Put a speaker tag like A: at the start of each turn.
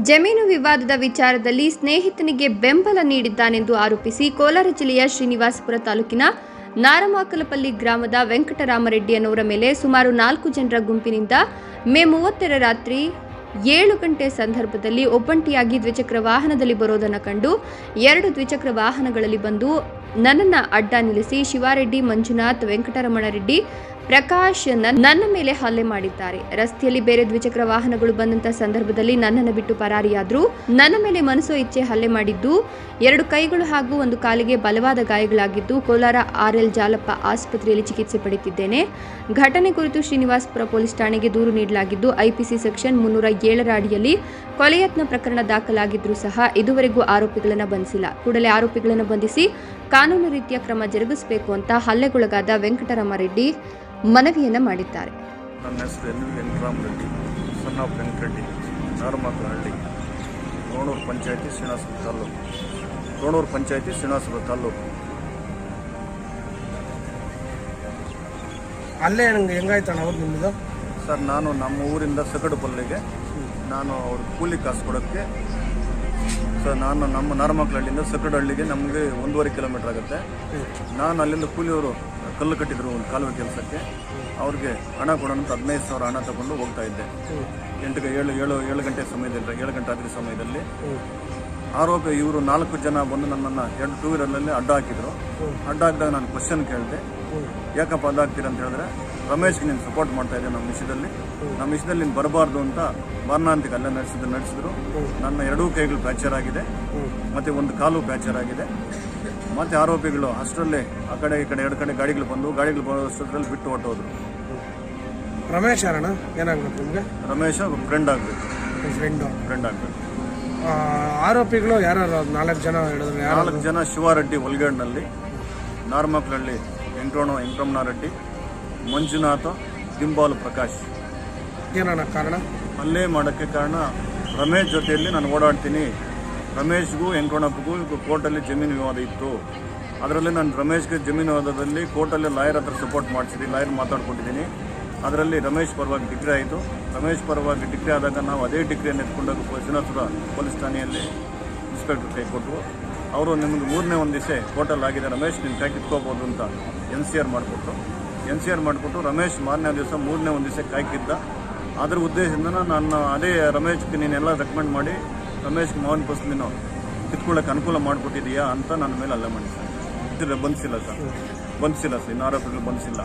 A: ಜಮೀನು ವಿವಾದದ ವಿಚಾರದಲ್ಲಿ ಸ್ನೇಹಿತನಿಗೆ ಬೆಂಬಲ ನೀಡಿದ್ದಾನೆಂದು ಆರೋಪಿಸಿ ಕೋಲಾರ ಜಿಲ್ಲೆಯ ಶ್ರೀನಿವಾಸಪುರ ತಾಲೂಕಿನ ನಾರಮಾಕಲಪಲ್ಲಿ ಗ್ರಾಮದ ವೆಂಕಟರಾಮರೆಡ್ಡಿ ಅನ್ನೋರ ಮೇಲೆ ಸುಮಾರು 4 ಜನರ ಗುಂಪಿನಿಂದ ಮೇ 30ರ ರಾತ್ರಿ 7 ಗಂಟೆ ಸಂದರ್ಭದಲ್ಲಿ ಒಬ್ಬಂಟಿಯಾಗಿ ದ್ವಿಚಕ್ರ ವಾಹನದಲ್ಲಿ ಬರೋದನ್ನು ಕಂಡು 2 ದ್ವಿಚಕ್ರ ವಾಹನಗಳಲ್ಲಿ ಬಂದು ನನ್ನನ್ನು ಅಡ್ಡ ನಿಲ್ಲಿಸಿ ಶಿವಾರೆಡ್ಡಿ, ಮಂಜುನಾಥ್, ವೆಂಕಟರಮಣರೆಡ್ಡಿ, ಪ್ರಕಾಶ್ ನನ್ನ ಮೇಲೆ ಹಲ್ಲೆ ಮಾಡಿದ್ದಾರೆ. ರಸ್ತೆಯಲ್ಲಿ ಬೇರೆ ದ್ವಿಚಕ್ರ ವಾಹನಗಳು ಬಂದಂತ ಸಂದರ್ಭದಲ್ಲಿ ನನ್ನನ್ನು ಬಿಟ್ಟು ಪರಾರಿಯಾದ್ರು. ನನ್ನ ಮೇಲೆ ಮನಸೋ ಇಚ್ಛೆ ಹಲ್ಲೆ ಮಾಡಿದ್ದು, 2 ಕೈಗಳು ಹಾಗೂ 1 ಕಾಲಿಗೆ ಬಲವಾದ ಗಾಯಗಳಾಗಿದ್ದು ಕೋಲಾರ RL ಜಾಲಪ್ಪ ಆಸ್ಪತ್ರೆಯಲ್ಲಿ ಚಿಕಿತ್ಸೆ ಪಡೆಯುತ್ತಿದ್ದೇನೆ. ಘಟನೆ ಕುರಿತು ಶ್ರೀನಿವಾಸಪುರ ಪೊಲೀಸ್ ಠಾಣೆಗೆ ದೂರು ನೀಡಲಾಗಿದ್ದು IPC ಸೆಕ್ಷನ್ 307ರ ಅಡಿಯಲ್ಲಿ ಕೊಲೆಯತ್ನ ಪ್ರಕರಣ ದಾಖಲಾಗಿದ್ರೂ ಸಹ ಇದುವರೆಗೂ ಆರೋಪಿಗಳನ್ನು ಬಂಧಿಸಿಲ್ಲ. ಕೂಡಲೇ ಆರೋಪಿಗಳನ್ನು ಬಂಧಿಸಿ ಕಾನೂನು ರೀತಿಯ ಕ್ರಮ ಜರುಗಿಸಬೇಕು ಅಂತ ಹಲ್ಲೆಗೊಳಗಾದ ವೆಂಕಟರಾಮರೆಡ್ಡಿ ಮನವಿಯನ್ನ ಮಾಡಿದ್ದಾರೆ.
B: ನನ್ನ ಹೆಸರು ವೆಂಕಟರಾಮರೆಡ್ಡಿ, ಸನ್ ಆಫ್ ವೆಂಕಟರೆಡ್ಡಿ, ನಾರಮಾಕಲಹಳ್ಳಿ, ರೋಣೂರು ಪಂಚಾಯತಿ, ಶ್ರೀನಿವಾಸಪುರ ತಾಲೂಕು. ರೋಣೂರು ಪಂಚಾಯತಿ, ಶ್ರೀನಿವಾಸಪುರ ತಾಲೂಕು.
C: ಅಲ್ಲೇ ಹೆಂಗಾಯ್ತಣ್ಣ ಅವ್ರು ನಿಮ್ಮದು?
B: ಸರ್, ನಾನು ನಮ್ಮ ಊರಿಂದ ಸಕಡಪಲ್ಲಿಗೆ ನಾನು ಅವ್ರಿಗೆ ಕೂಲಿ ಕಾಸು ಕೊಡೋಕ್ಕೆ ಸರ್, ನಾನು ನಮ್ಮ ನಾರಮಾಕಲಹಳ್ಳಿಯಿಂದ ಸಕಡಹಳ್ಳಿಗೆ ನಮಗೆ 1.5 ಕಿಲೋಮೀಟರ್ ಆಗುತ್ತೆ. ನಾನು ಅಲ್ಲಿಂದ ಕೂಲಿಯವರು ಕಲ್ಲು ಕಟ್ಟಿದ್ರು ಒಂದು ಕಾಲುವೆ ಕೆಲಸಕ್ಕೆ. ಅವ್ರಿಗೆ ಹಣ ಕೊಡೋಣ ಅಂತ 15,000 ಹಣ ತಗೊಂಡು ಹೋಗ್ತಾ ಇದ್ದೆ. 7 ಗಂಟೆ ಸಮಯದಲ್ಲಿ, 7 ಗಂಟೆ ರಾತ್ರಿ ಸಮಯದಲ್ಲಿ ಆರೋಪಿ ಇವರು 4 ಜನ ಬಂದು ನನ್ನನ್ನು 2 ಟೂ ವೀಲರ್ನಲ್ಲಿ ಅಡ್ಡ ಹಾಕಿದ್ರು. ಅಡ್ಡ ಹಾಕಿದಾಗ ನಾನು ಕ್ವಶನ್ ಕೇಳಿದೆ, ಯಾಕಪ್ಪ ಅಡ್ಡ ಹಾಕ್ತೀರ ಅಂತ ಹೇಳಿದ್ರೆ, ರಮೇಶ್ಗೆ ನೀನು ಸಪೋರ್ಟ್ ಮಾಡ್ತಾ ಇದ್ದೆ ನಮ್ಮ ವಿಷಯದಲ್ಲಿ ನೀನು ಬರಬಾರ್ದು ಅಂತ ಮಾರಣಾಂತಿಕ ಅಲ್ಲೇ ನಡೆಸಿದ್ರು. ನನ್ನ 2 ಕೈಗಳು ಫ್ರ್ಯಾಕ್ಚರ್ ಆಗಿದೆ, ಮತ್ತು 1 ಕಾಲು ಫ್ರ್ಯಾಕ್ಚರ್ ಆಗಿದೆ. ಮತ್ತು ಆರೋಪಿಗಳು ಅಷ್ಟರಲ್ಲೇ ಆ ಕಡೆ ಈ ಕಡೆ 2 ಕಡೆ ಗಾಡಿಗಳು ಬರೋಷ್ಟರಲ್ಲಿ ಬಿಟ್ಟು ಹೊಟ್ಟೋದ್ರು.
C: ರಮೇಶ್ ಯಾರಣ್ಣ? ಏನಾಗಬೇಕು ನಿಮಗೆ?
B: ರಮೇಶ ಫ್ರೆಂಡ್ ಆಗಬೇಕು. ಫ್ರೆಂಡ್ ಆಗಬೇಕು.
C: ಆರೋಪಿಗಳು ಯಾರು? 4 ಜನ ಹೇಳಿದ್ರು.
B: 4 ಜನ ಶಿವಾರೆಡ್ಡಿ ಒಲ್ಗಡ್ನಲ್ಲಿ, ನಾರಮಾಕಲಹಳ್ಳಿ ವೆಂಕಟರಮಣರೆಡ್ಡಿ, ಮಂಜುನಾಥ, ದಿಂಬಾಲು ಪ್ರಕಾಶ್.
C: ಏನಣ್ಣ ಕಾರಣ?
B: ಹಲ್ಲೆ ಮಾಡೋಕ್ಕೆ ಕಾರಣ ರಮೇಶ್ ಜೊತೆಯಲ್ಲಿ ನಾನು ಓಡಾಡ್ತೀನಿ. ರಮೇಶ್ಗೂ ವೆಂಕಟಪ್ಪಗೂ ಕೋರ್ಟಲ್ಲಿ ಜಮೀನು ವಿವಾದ ಇತ್ತು. ಅದರಲ್ಲಿ ನಾನು ರಮೇಶ್ಗೆ ಜಮೀನು ವಿವಾದದಲ್ಲಿ ಕೋರ್ಟಲ್ಲಿ ಲಾಯರ್ ಹತ್ರ ಸಪೋರ್ಟ್ ಮಾಡಿಸಿದ್ದೀನಿ, ಲಾಯರ್ ಮಾತಾಡ್ಕೊಂಡಿದ್ದೀನಿ. ಅದರಲ್ಲಿ ರಮೇಶ್ ಪರವಾಗಿ ಡಿಗ್ರಿ ಆಯಿತು. ರಮೇಶ್ ಪರವಾಗಿ ಡಿಗ್ರಿ ಆದಾಗ ನಾವು ಅದೇ ಡಿಗ್ರಿಯನ್ನು ಎತ್ಕೊಂಡಾಗ ಶ್ರೀನಿವಾಸಪುರ ಪೊಲೀಸ್ ಠಾಣೆಯಲ್ಲಿ ಇನ್ಸ್ಪೆಕ್ಟರ್ ಕೈ ಕೊಟ್ಟರು. ಅವರು ನಿಮಗೆ 3ನೇ ಒಂದು ದಿವಸ ಕೋರ್ಟಲ್ಲಿ ಆಗಿದೆ, ರಮೇಶ್ ನಿಮ್ಮ ಕೈ ಕಿತ್ಕೋಬೋದು ಅಂತ NCR ಮಾಡಿಕೊಟ್ಟು ರಮೇಶ್ ಮಾರನೇ ದಿವಸ 3ನೇ ಒಂದು ದಿವಸ ಕಾಯ್ಕಿದ್ದ. ಅದರ ಉದ್ದೇಶದಿಂದ ನಾನು ಅದೇ ರಮೇಶ್ಗೆ ನೀನೆಲ್ಲ ರೆಕಮೆಂಡ್ ಮಾಡಿ ರಮೇಶ್ಗೆ ಮಾವನ ಪೋಸ್ಟ್ ನೀನು ಕಿತ್ಕೊಳ್ಳೋಕೆ ಅನುಕೂಲ ಮಾಡಿಕೊಟ್ಟಿದೀಯಾ ಅಂತ ನನ್ನ ಮೇಲೆ ಹಲ್ಲೆ ಮಾಡಿದ್ದಾರೆ. ಬಂಧಿಸಿಲ್ಲ ಸರ್, ಇನ್ನು ಆರೋಪಿಗಳು ಬಂಧಿಸಿಲ್ಲ.